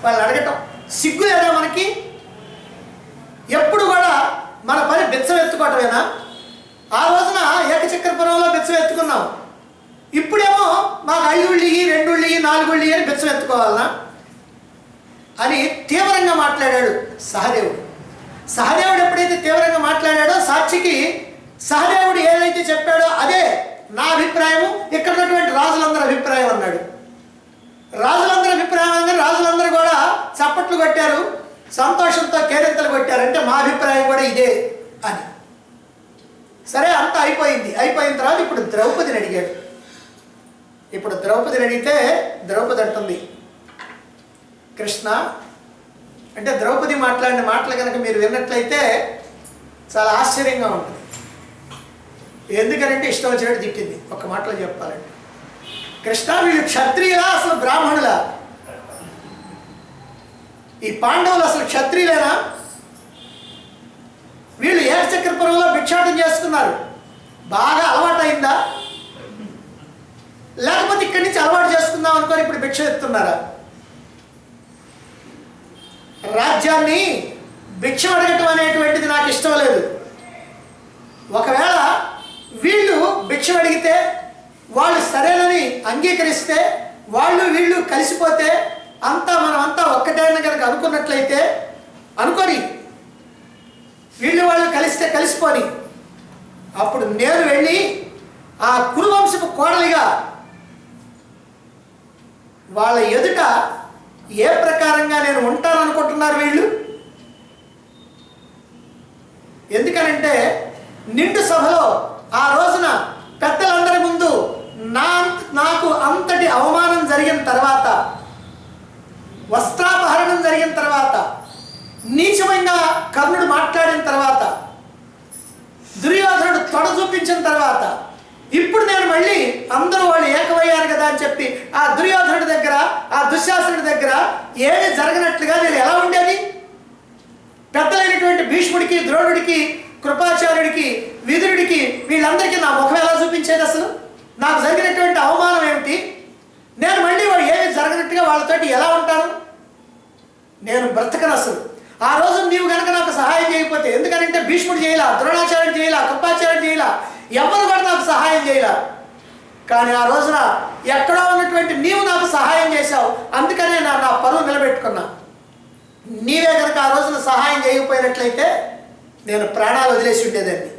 వాళ్ళు అడగటం? సిగ్గు లేదా మనకి? ఎప్పుడు కూడా మన పని బిచ్చం ఎత్తుకోవటమేనా? ఆ రోజున ఏకచక్రపురంలో బిచ్చం ఎత్తుకున్నాం, ఇప్పుడేమో మాకు 5 ఊళ్ళు 2 ఊళ్ళు 4 ఊళ్ళు అని బిచ్చం ఎత్తుకోవాలనా అని తీవ్రంగా మాట్లాడాడు సహదేవుడు. సహదేవుడు ఎప్పుడైతే తీవ్రంగా మాట్లాడాడో సాక్షికి సహదేవుడు ఏదైతే చెప్పాడో అదే నా అభిప్రాయము, ఇక్కడ ఉన్నటువంటి రాజులందరి అభిప్రాయం అన్నాడు. రాజులందరి అభిప్రాయం అనగా రాజులందరూ కూడా చప్పట్లు కొట్టారు, సంతోషంతో కేరింతలు కొట్టారు. అంటే మా అభిప్రాయం కూడా ఇదే అని. సరే, అంతా అయిపోయింది. అయిపోయిన తర్వాత ఇప్పుడు ద్రౌపదిని అడిగాడు. ఇప్పుడు ద్రౌపదిని అడిగితే ద్రౌపది అంటుంది, కృష్ణ అంటే ద్రౌపది మాట్లాడిన మాటలు కనుక మీరు విన్నట్లయితే చాలా ఆశ్చర్యంగా ఉంటుంది. ఎందుకనంటే ఇష్టం వచ్చినట్టు తిట్టింది. ఒక మాటలో చెప్పాలంటే, కృష్ణ వీళ్ళు క్షత్రియులా అసలు బ్రాహ్మణులా? ఈ పాండవులు అసలు క్షత్రియులేనా? వీళ్ళు ఏకచక్రపురంలో భిక్షాటం చేసుకున్నారు, బాగా అలవాటైందా? లేకపోతే ఇక్కడి నుంచి అలవాటు చేసుకుందాం అనుకొని ఇప్పుడు భిక్ష ఎత్తున్నారా? రాజ్యాన్ని భిక్ష అడగటం అనేటువంటిది నాకు ఇష్టం లేదు. ఒకవేళ వీళ్ళు భిక్ష అడిగితే, వాళ్ళు సరేనని అంగీకరిస్తే, వాళ్ళు వీళ్ళు కలిసిపోతే, అంతా మనమంతా ఒక్కటైనా కనుక అనుకున్నట్లయితే, అనుకొని వీళ్ళు వాళ్ళు కలిస్తే కలిసిపోని, అప్పుడు నేను వెళ్ళి ఆ కురువంశపు కోడలిగా వాళ్ళ ఎదుట ఏ ప్రకారంగా నేను ఉంటాను అనుకుంటున్నారు వీళ్ళు? ఎందుకనంటే నిండు సభలో ఆ రోజున పెద్దలందరి ముందు నాకు అంతటి అవమానం జరిగిన తర్వాత, వస్త్రాపహరణం జరిగిన తర్వాత, నీచమైన కర్ణుడు మాట్లాడిన తర్వాత, దుర్యోధనుడు తొడ చూపించిన తర్వాత, ఇప్పుడు నేను మళ్ళీ అందరూ వాళ్ళు ఏకమయ్యారు కదా అని చెప్పి ఆ దుర్యోధనుడి దగ్గర, ఆ దుశ్శాసనుడి దగ్గర ఏమీ జరగనట్లుగా నేను ఎలా ఉండేది? పెద్దలైనటువంటి భీష్ముడికి, ద్రోణుడికి, కృపాచార్యుడికి, విదురుడికి, వీళ్ళందరికీ నా ముఖం ఎలా చూపించేది? అసలు నాకు జరిగినటువంటి అవమానం ఏమిటి? నేను మళ్ళీ వాడు ఏమీ జరగనట్టుగా వాళ్ళతోటి ఎలా ఉంటాను? నేను బ్రతకను అసలు. ఆ రోజు నీవు కనుక నాకు సహాయం చేయకపోతే, ఎందుకంటే భీష్ముడు చేయలా, ద్రోణాచార్యుడు చేయలా, కృపాచార్యుడు చేయలా, ఎవరు కూడా నాకు సహాయం చేయలా. కానీ ఆ రోజున ఎక్కడో ఉన్నటువంటి నీవు నాకు సహాయం చేశావు, అందుకనే నా పరువు నిలబెట్టుకున్నా. నీవే కనుక ఆ రోజున సహాయం చేయకపోయినట్లయితే నేను ప్రాణాలు వదిలేసి ఉండేదాన్ని.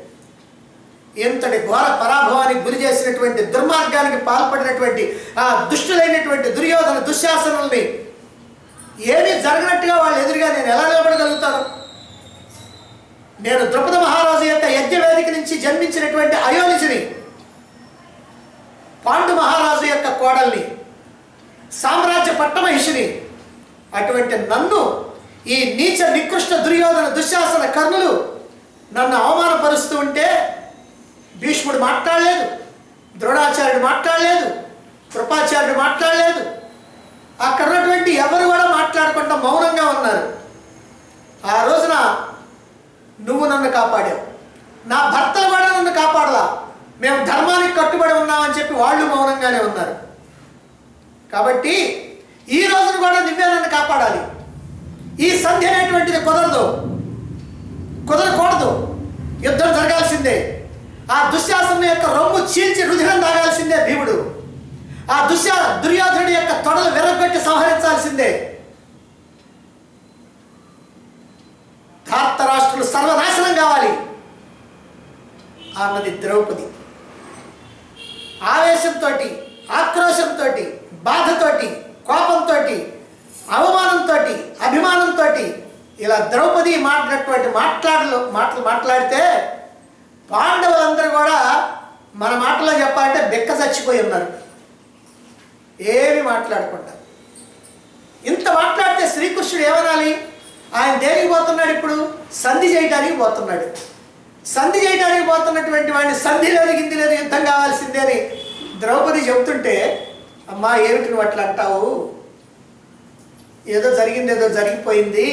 ఇంతటి ఘోర పరాభవానికి గురి చేసినటువంటి, దుర్మార్గానికి పాల్పడినటువంటి ఆ దుష్టులైనటువంటి దుర్యోధన దుశ్శాసనుల్ని ఏమీ జరగనట్టుగా వాళ్ళ ఎదురుగా నేను ఎలా నిలబడగలుగుతాను? నేను ద్రుపద మహారాజు యొక్క యజ్ఞవేదిక నుంచి జన్మించినటువంటి అయోనిజని, పాండు మహారాజు యొక్క కోడల్ని, సామ్రాజ్య పట్టమహిషిని. అటువంటి నన్ను ఈ నీచ నికృష్ట దుర్యోధన దుశ్శాసన కర్ణులు నన్ను అవమానపరుస్తూ ఉంటే భీష్ముడు మాట్లాడలేదు, ద్రోణాచార్యుడు మాట్లాడలేదు, కృపాచార్యుడు మాట్లాడలేదు. అక్కడ ఉన్నటువంటి ఎవరు కూడా మాట్లాడకుండా మౌనంగా ఉన్నారు. ఆ రోజున నువ్వు నన్ను కాపాడావు, నా భర్తలు కూడా నన్ను కాపాడలా, మేము ధర్మానికి కట్టుబడి ఉన్నామని చెప్పి వాళ్ళు మౌనంగానే ఉన్నారు. కాబట్టి ఈ రోజున కూడా నువ్వే నన్ను కాపాడాలి. ఈ సంధి అనేటువంటిది కుదరకూడదు. యుద్ధం జరగాల్సిందే. ఆ దుశ్శాసనం యొక్క రొమ్ము చీల్చి రుధిరం తాగాల్సిందే భీముడు. ఆ దుర్యోధనుడి యొక్క తొడలు విరగొట్టి సంహరించాల్సిందే. ధార్తరాష్ట్రులు సర్వనాశనం కావాలి అన్నది ద్రౌపది. ఆవేశంతో, ఆక్రోశంతో, బాధతోటి, కోపంతో, అవమానంతో, అభిమానంతో ఇలా ద్రౌపది మాటలు మాట్లాడితే పాండవులందరూ కూడా మన మాటలో చెప్పాలంటే బెక్క చచ్చిపోయి ఉన్నారు, ఏమి మాట్లాడకుండా. ఇంత మాట్లాడితే శ్రీకృష్ణుడు ఏమనాలి? ఆయన దేనికి పోతున్నాడు? ఇప్పుడు సంధి చేయడానికి పోతున్నాడు. సంధి చేయడానికి పోతున్నటువంటి వాడిని సంధి లేదు, గింది లేదు, యుద్ధం కావాల్సిందే అని ద్రౌపది చెబుతుంటే, అమ్మా ఏమిటి నువ్వు అట్లా అంటావు? ఏదో జరిగింది, ఏదో జరిగిపోయింది,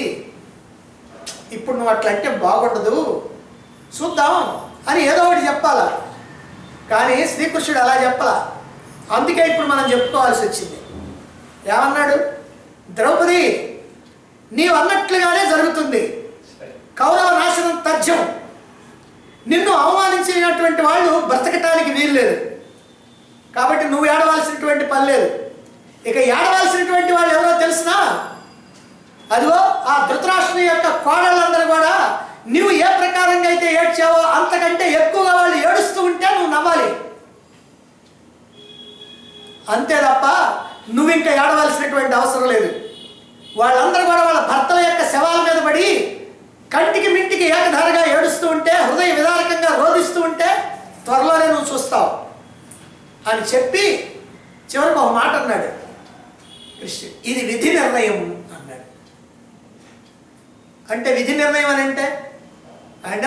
ఇప్పుడు నువ్వు అట్లా అంటే బాగుండదు, చూద్దాం అని ఏదో ఒకటి చెప్పాలా. కానీ శ్రీకృష్ణుడు అలా చెప్పాలా. అందుకే ఇప్పుడు మనం చెప్పుకోవాల్సి వచ్చింది. ఏమన్నాడు? ద్రౌపది, నీవు అన్నట్లుగానే జరుగుతుంది. కౌరవ నాశనం తథ్యం. నిన్ను అవమానించినటువంటి వాళ్ళు బ్రతకటానికి వీల్లేదు. కాబట్టి నువ్వు ఏడవలసినటువంటి పని లేదు. ఇక ఏడవలసినటువంటి వాళ్ళు ఎవరో తెలిసినా, అదిగో ఆ ధృతరాష్ట్రుని యొక్క కోడళ్ళందరూ కూడా నువ్వు ఏ ప్రకారంగా అయితే ఏడ్చావో అంతకంటే ఎక్కువగా వాళ్ళు ఏడుస్తూ ఉంటే నువ్వు నవ్వాలి. అంతే తప్ప నువ్వు ఇంకా ఏడవలసినటువంటి అవసరం లేదు. వాళ్ళందరూ కూడా వాళ్ళ భర్తల యొక్క శవాల మీద పడి కంటికి మింటికి ఏకధారగా ఏడుస్తూ ఉంటే, హృదయ విదారకంగా రోధిస్తూ ఉంటే త్వరలోనే నువ్వు చూస్తావు అని చెప్పి చివరికి ఒక మాట అన్నాడు కృష్ణుడు, ఇది విధి నిర్ణయం అన్నాడు. అంటే విధి నిర్ణయం అని అంటే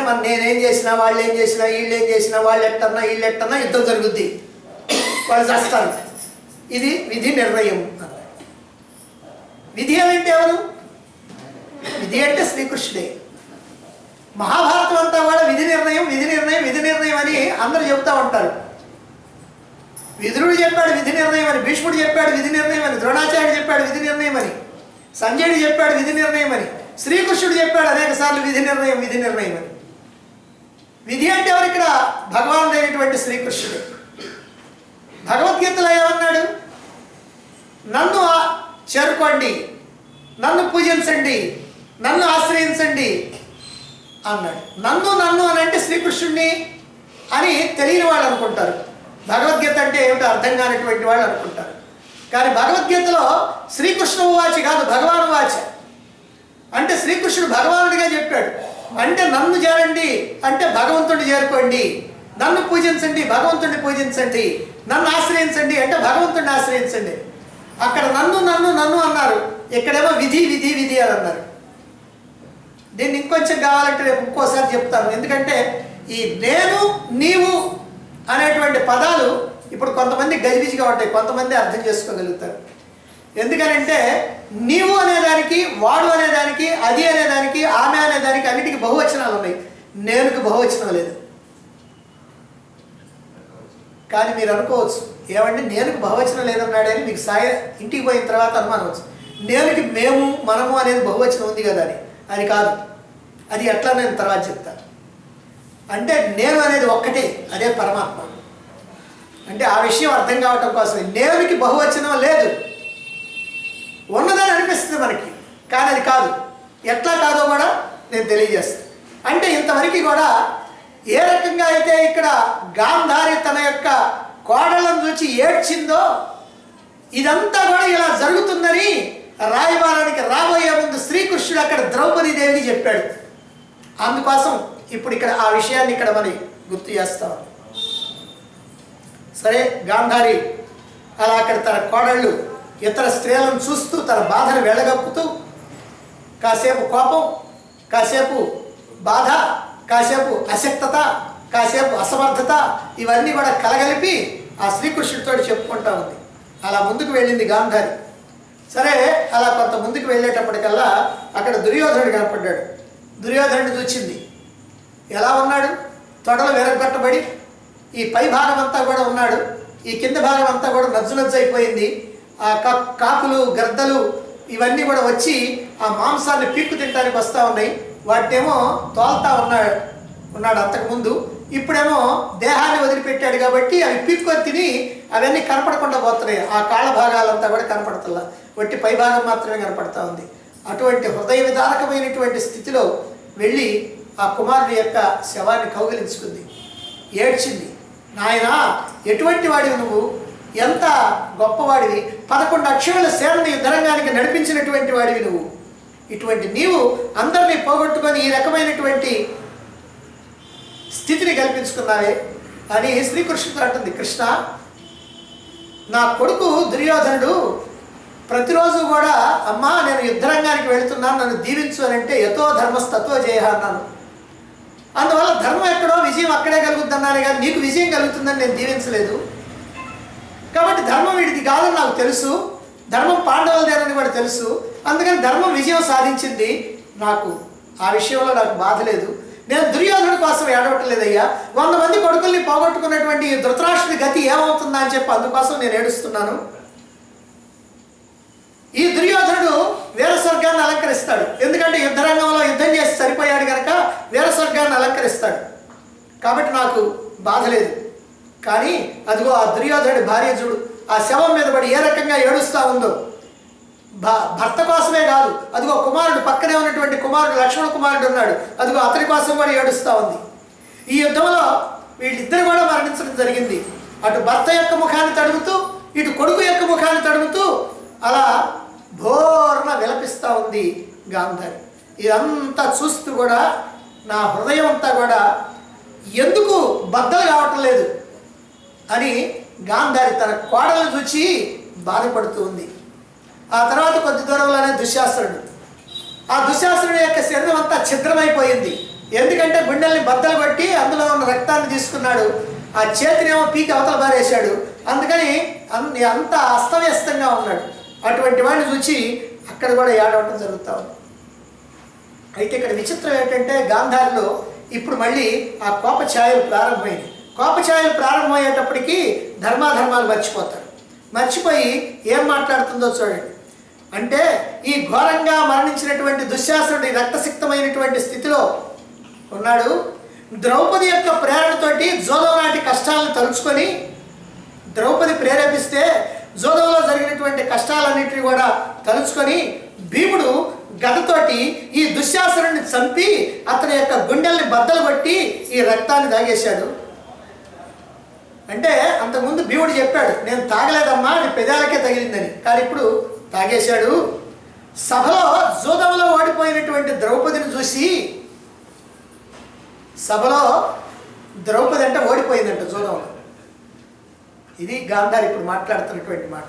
మన నేనేం చేసినా, వాళ్ళు ఏం చేసినా, వీళ్ళు ఏం చేసినా, వాళ్ళు ఎట్టన్నా వీళ్ళు ఎట్టన్నా యుద్ధం జరుగుద్ది, వాళ్ళు చేస్తారు. ఇది విధి నిర్ణయం అన్నాడు. విధి అంటే ఎవరు? విధి అంటే శ్రీకృష్ణుడే. మహాభారతం అంతా కూడా విధి నిర్ణయం, విధి నిర్ణయం, విధి నిర్ణయం అని అందరూ చెబుతూ ఉంటారు. విదురుడు చెప్పాడు విధి నిర్ణయం అని, భీష్ముడు చెప్పాడు విధి నిర్ణయం అని, ద్రోణాచార్యుడు చెప్పాడు విధి నిర్ణయం అని, సంజయుడు చెప్పాడు విధి నిర్ణయం అని, శ్రీకృష్ణుడు చెప్పాడు అనేక సార్లు విధి నిర్ణయం, విధి నిర్ణయం అని. విధి అంటే ఎవరు? ఇక్కడ భగవానుడు అయినటువంటి శ్రీకృష్ణుడు. భగవద్గీతలో ఏమన్నాడు? నన్ను చేరుకోండి, నన్ను పూజించండి, నన్ను ఆశ్రయించండి అన్నాడు. నన్ను నన్ను అని అంటే శ్రీకృష్ణుడిని అని తెలియని వాళ్ళు అనుకుంటారు. భగవద్గీత అంటే ఏమిటో అర్థం కానిటువంటి వాళ్ళు అనుకుంటారు. కానీ భగవద్గీతలో శ్రీకృష్ణ వాచి కాదు, భగవాను వాచ. అంటే శ్రీకృష్ణుడు భగవానుడిగా చెప్పాడు. అంటే నన్ను చేరండి అంటే భగవంతుడిని చేరుకోండి, నన్ను పూజించండి భగవంతుడిని పూజించండి, నన్ను ఆశ్రయించండి అంటే భగవంతుడిని ఆశ్రయించండి. అక్కడ నన్ను నన్ను నన్ను అన్నారు, ఇక్కడేమో విధి విధి విధి అని అన్నారు. దీన్ని ఇంకొంచెం కావాలంటే రేపు ఇంకోసారి చెప్తాను. ఎందుకంటే ఈ నేను నీవు అనేటువంటి పదాలు ఇప్పుడు కొంతమంది గజిబిజిగా ఉంటాయి, కొంతమంది అర్థం చేసుకోగలుగుతారు. ఎందుకనంటే నీవు అనేదానికి, వాడు అనేదానికి, అది అనేదానికి, ఆమె అనేదానికి అన్నిటికీ బహువచనాలు ఉన్నాయి. నేనుకి బహువచనం లేదు. కానీ మీరు అనుకోవచ్చు, ఏమంటే నేనుకి బహువచనం లేదన్నాడని మీకు ఇంటికి పోయిన తర్వాత అనుమానం వచ్చు. నేనుకి మేము, మనము అనేది బహువచనం ఉంది కదా అని. అది కాదు. అది ఎట్లా నేను తర్వాత చెప్తాను. అంటే నేను అనేది ఒక్కటే, అదే పరమాత్మ. అంటే ఆ విషయం అర్థం కావటం కోసమే. నేనుకి బహువచనం లేదు, ఉన్నదని అనిపిస్తుంది మనకి, కానీ అది కాదు. ఎట్లా కాదో కూడా నేను తెలియజేస్తాను. అంటే ఇంతవరకు కూడా ఏ రకంగా అయితే ఇక్కడ గాంధారి తన యొక్క కోడళ్ళను చూసి ఏడ్చిందో, ఇదంతా కూడా ఇలా జరుగుతుందని రాయబారానికి రాబోయే ముందు శ్రీకృష్ణుడు అక్కడ ద్రౌపదీదేవికి చెప్పాడు. అందుకోసం ఇప్పుడు ఇక్కడ ఆ విషయాన్ని ఇక్కడ మరి గుర్తు చేస్తాం. సరే, గాంధారి అలా అక్కడ తన కోడళ్ళు ఇతర స్త్రీలను చూస్తూ తన బాధను వెళ్ళగప్పుతూ, కాసేపు కోపం, కాసేపు బాధ, కాసేపు అశక్తత, కాసేపు అసమర్థత, ఇవన్నీ కూడా కలగలిపి ఆ శ్రీకృష్ణుడితో చెప్పుకుంటా ఉంది. అలా ముందుకు వెళ్ళింది గాంధారి. సరే, అలా కొంత ముందుకు వెళ్ళేటప్పటికల్లా అక్కడ దుర్యోధనుడు కనపడ్డాడు. దుర్యోధనుడు చూచింది. ఎలా ఉన్నాడు? తొడలు వెరగొట్టబడి ఈ పై భాగం అంతా కూడా ఉన్నాడు, ఈ కింద భాగం అంతా కూడా నజ్జు నజ్జు అయిపోయింది. ఆ కాకులు, గర్దలు ఇవన్నీ కూడా వచ్చి ఆ మాంసాన్ని పీక్కు తినడానికి వస్తూ ఉన్నాయి. వాటినేమో తోల్తా ఉన్నాడు అంతకుముందు. ఇప్పుడేమో దేహాన్ని వదిలిపెట్టాడు కాబట్టి అవి పీక్కొని తిని అవన్నీ కనపడకుండా పోతున్నాయి. ఆ కాళ్ళ భాగాలంతా కూడా కనపడతల్లా, వట్టి పై భాగం మాత్రమే కనపడతా ఉంది. అటువంటి హృదయ విదారకమైనటువంటి స్థితిలో వెళ్ళి ఆ కుమారుడి యొక్క శవాన్ని కౌగిలించుకుంది, ఏడ్చింది. నాయనా, ఎటువంటి వాడివి నువ్వు, ఎంత గొప్పవాడివి, 11 అక్షరాల సేనని యుద్ధరంగానికి నడిపించినటువంటి వాడివి నువ్వు. ఇటువంటి నీవు అందరినీ పోగొట్టుకొని ఈ రకమైనటువంటి స్థితిని కల్పించుకున్నావే అని శ్రీకృష్ణుడు అంటుంది. కృష్ణ, నా కొడుకు దుర్యోధనుడు ప్రతిరోజు కూడా అమ్మా నేను యుద్ధరంగానికి వెళుతున్నాను, నన్ను దీవించు అని అంటే యతో ధర్మస్తతో జయ అన్నాను. అందువల్ల ధర్మం ఎక్కడో విజయం అక్కడే కలుగుద్ది అన్నాను, కానీ నీకు విజయం కలుగుతుందని నేను దీవించలేదు. కాబట్టి ధర్మం వీడిది కాదని నాకు తెలుసు, ధర్మం పాండవులదేనని కూడా తెలుసు. అందుకని ధర్మం విజయం సాధించింది. నాకు ఆ విషయంలో నాకు బాధ లేదు. నేను దుర్యోధనుడి కోసం ఏడవట్లేదయ్యా. 100 మంది కొడుకుల్ని పోగొట్టుకున్నటువంటి ధృతరాష్ట్రుడి గతి ఏమవుతుందా అని చెప్పి అందుకోసం నేను ఏడుస్తున్నాను. ఈ దుర్యోధనుడు వీర స్వర్గాన్ని అలంకరిస్తాడు. ఎందుకంటే యుద్ధరంగంలో యుద్ధం చేసి సరిపోయాడు కనుక వీర స్వర్గాన్ని అలంకరిస్తాడు. కాబట్టి నాకు బాధ లేదు. కానీ అదిగో ఆ దుర్యోధనుడి భార్య చూడు, ఆ శవం మీద పడి ఏ రకంగా ఏడుస్తూ ఉందో. భర్త కోసమే కాదు, అదిగో కుమారుడు పక్కనే ఉన్నటువంటి కుమారుడు లక్ష్మణ కుమారుడు ఉన్నాడు, అదిగో అతని కోసం కూడా ఏడుస్తూ ఉంది. ఈ యుద్ధంలో వీళ్ళిద్దరు కూడా మరణించడం జరిగింది. అటు భర్త యొక్క ముఖాన్ని తడుముతూ, ఇటు కొడుకు యొక్క ముఖాన్ని తడుముతూ అలా భోర్న విలపిస్తూ ఉంది గాంధారి. ఇదంతా చూస్తూ కూడా నా హృదయం అంతా కూడా ఎందుకు బద్దలు కావటం లేదు అని గాంధారి తన కోడలను చూచి బాధపడుతూ ఉంది. ఆ తర్వాత కొద్ది దూరంలోనే దుశ్శాసనుడు. ఆ దుశ్శాసనుడి యొక్క శరీరం అంతా ఛిద్రమైపోయింది. ఎందుకంటే గుండెల్ని బద్దలు కొట్టి అందులో ఉన్న రక్తాన్ని తీసుకున్నాడు, ఆ చేతినేమో పీకి అవతల బారేశాడు. అందుకని అంత అస్తవ్యస్తంగా ఉన్నాడు. అటువంటి వాడిని చూచి అక్కడ కూడా ఏడవటం జరుగుతూ ఉంది. అయితే ఇక్కడ విచిత్రం ఏంటంటే గాంధారిలో ఇప్పుడు మళ్ళీ ఆ కోపఛాయలు ప్రారంభమైంది. కోపఛాయలు ప్రారంభమయ్యేటప్పటికీ ధర్మాధర్మాలు మర్చిపోతారు. మర్చిపోయి ఏం మాట్లాడుతుందో చూడండి. అంటే ఈ ఘోరంగా మరణించినటువంటి దుశ్శాసనుడు రక్తసిక్తమైనటువంటి స్థితిలో ఉన్నాడు. ద్రౌపది యొక్క ప్రేరణతోటి జోదం నాటి కష్టాలను తలుచుకొని, ద్రౌపది ప్రేరేపిస్తే జోదంలో జరిగినటువంటి కష్టాలన్నింటినీ కూడా తలుచుకొని భీముడు గదతోటి ఈ దుశ్శాసనుడిని చంపి అతని యొక్క గుండెల్ని బద్దలు కొట్టి ఈ రక్తాన్ని తాగేశాడు. అంటే అంతకుముందు భీముడు చెప్పాడు, నేను తాగలేదమ్మా, అది పెదాలకే తగిలిందని. కానీ ఇప్పుడు తాగేశాడు. సభలో జూదంలో ఓడిపోయినటువంటి ద్రౌపదిని చూసి, సభలో ద్రౌపది అంటే ఓడిపోయిందంట జూదంలో. ఇది గాంధారి ఇప్పుడు మాట్లాడుతున్నటువంటి మాట.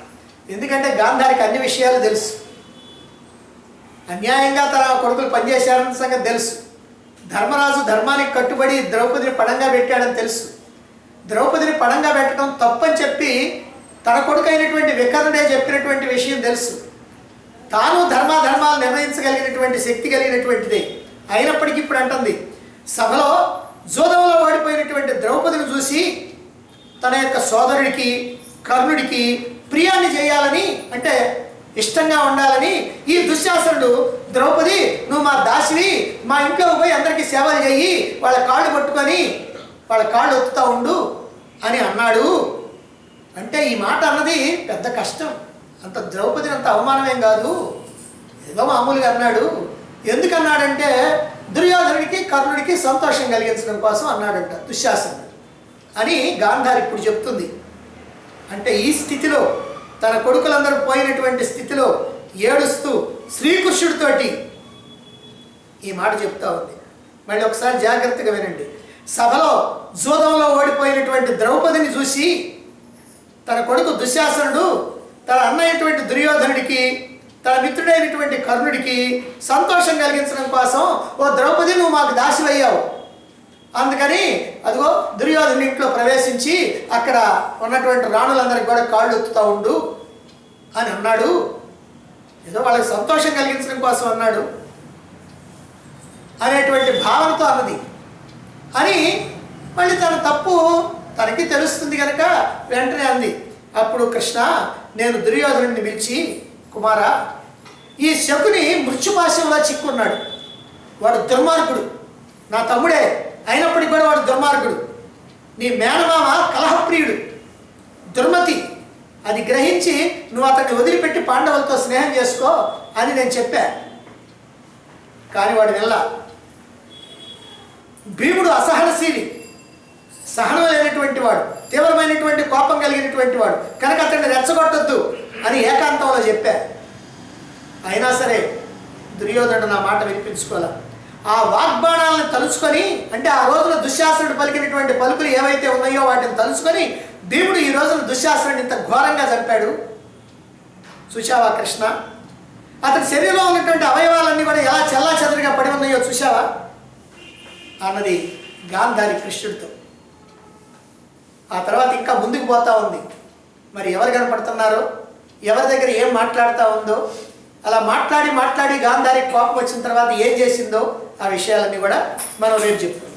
ఎందుకంటే గాంధారికి అన్ని విషయాలు తెలుసు. అన్యాయంగా తన కొడుకులు పనిచేశారన్న సంగతి తెలుసు. ధర్మరాజు ధర్మానికి కట్టుబడి ద్రౌపదిని పణంగా పెట్టాడని తెలుసు. ద్రౌపదిని పణంగా పెట్టడం తప్పని చెప్పి తన కొడుకు అయినటువంటి వికర్ణుడే చెప్పినటువంటి విషయం తెలుసు. తాను ధర్మాధర్మాలు నిర్ణయించగలిగినటువంటి శక్తి కలిగినటువంటిదే. అయినప్పటికీ ఇప్పుడు అంటుంది, సభలో జూదంలో ఓడిపోయినటువంటి ద్రౌపదిని చూసి తన యొక్క సోదరుడికి కర్ణుడికి ప్రియాన్ని చేయాలని, అంటే ఇష్టంగా ఉండాలని ఈ దుశ్శాసనుడు, ద్రౌపది నువ్వు మా దాసివి, మా ఇంట్లో పోయి అందరికీ సేవలు చేయి, వాళ్ళ కాళ్ళు పట్టుకొని వాళ్ళ కాళ్ళు ఒత్తుతూ ఉండు అని అన్నాడు. అంటే ఈ మాట అన్నది పెద్ద కష్టం. అంత ద్రౌపదిని అంత అవమానమేం కాదు, ఏదో మామూలుగా అన్నాడు. ఎందుకన్నాడంటే దుర్యోధనుడికి కర్ణుడికి సంతోషం కలిగించడం కోసం అన్నాడంట దుశ్శాసనుడు అని గాంధారి ఇప్పుడు చెప్తుంది. అంటే ఈ స్థితిలో, తన కొడుకులందరూ పోయినటువంటి స్థితిలో ఏడుస్తూ శ్రీకృష్ణుడితోటి ఈ మాట చెప్తా ఉంది. మళ్ళీ ఒకసారి జాగ్రత్తగా వినండి. సభలో జూదంలో ఓడిపోయినటువంటి ద్రౌపదిని చూసి తన కొడుకు దుశ్శాసనుడు తన అన్నయ్యటువంటి దుర్యోధనుడికి, తన మిత్రుడైనటువంటి కర్ణుడికి సంతోషం కలిగించడం కోసం, ఓ ద్రౌపది నువ్వు మాకు దాసివయ్యావు, అందుకని అదిగో దుర్యోధను ఇంట్లో ప్రవేశించి అక్కడ ఉన్నటువంటి రాణులందరికీ కూడా కాళ్ళు ఎత్తుతూ ఉండు అని అన్నాడు. ఏదో వాళ్ళకి సంతోషం కలిగించడం కోసం అన్నాడు అనేటువంటి భావనతో అన్నది అని మళ్ళీ తన తప్పు తనకి తెలుస్తుంది కనుక వెంటనే అంది. అప్పుడు కృష్ణ నేను దుర్యోధనుడిని పిలిచి, కుమారా, ఈ శకుని మృత్యుపాశంలో చిక్కున్నాడు, వాడు దుర్మార్గుడు, నా తమ్ముడే అయినప్పటికీ కూడా వాడు దుర్మార్గుడు, నీ మేనమామ కలహప్రియుడు, దుర్మతి, అది గ్రహించి నువ్వు అతన్ని వదిలిపెట్టి పాండవులతో స్నేహం చేసుకో అని నేను చెప్పా. కానీ వాడు వెళ్ళ. భీముడు అసహనశీలి, సహనం లేనటువంటి వాడు, తీవ్రమైనటువంటి కోపం కలిగినటువంటి వాడు కనుక అతన్ని రెచ్చగొట్టద్దు అని ఏకాంతంలో చెప్పా. అయినా సరే దుర్యోధనుడు నా మాట వినిపించుకోలే. ఆ వాగ్బాణాలను తలుచుకొని, అంటే ఆ రోజున దుశ్శాసనుడు పలికినటువంటి పలుకులు ఏవైతే ఉన్నాయో వాటిని తలుచుకొని భీముడు ఈ రోజున దుశ్శాసనుడిని ఇంత ఘోరంగా చంపాడు. చూశావా కృష్ణ, అతని శరీరంలో ఉన్నటువంటి అవయవాలన్నీ కూడా ఎలా చెల్లా చెదరిగా పడి ఉన్నాయో చూశావా అన్నది గాంధారి కృష్ణుడితో. ఆ తర్వాత ఇంకా ముందుకు పోతా ఉంది. మరి ఎవరు కనపడుతున్నారో, ఎవరి దగ్గర ఏం మాట్లాడుతూ ఉందో, అలా మాట్లాడి గాంధారికి కోపం వచ్చిన తర్వాత ఏం చేసిందో ఆ విషయాలన్నీ కూడా మనం రేపు చెప్పుకుందాం.